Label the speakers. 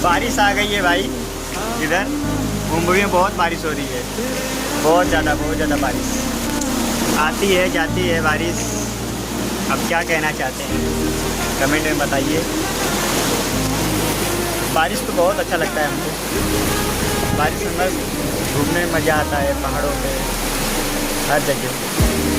Speaker 1: बारिश आ गई है भाई। इधर मुंबई में बहुत बारिश हो रही है, बहुत ज़्यादा बारिश आती है जाती है बारिश। अब क्या कहना चाहते हैं कमेंट में बताइए। बारिश तो बहुत अच्छा लगता है हमको। बारिश में बस घूमने में मज़ा आता है, पहाड़ों पे, हर जगह।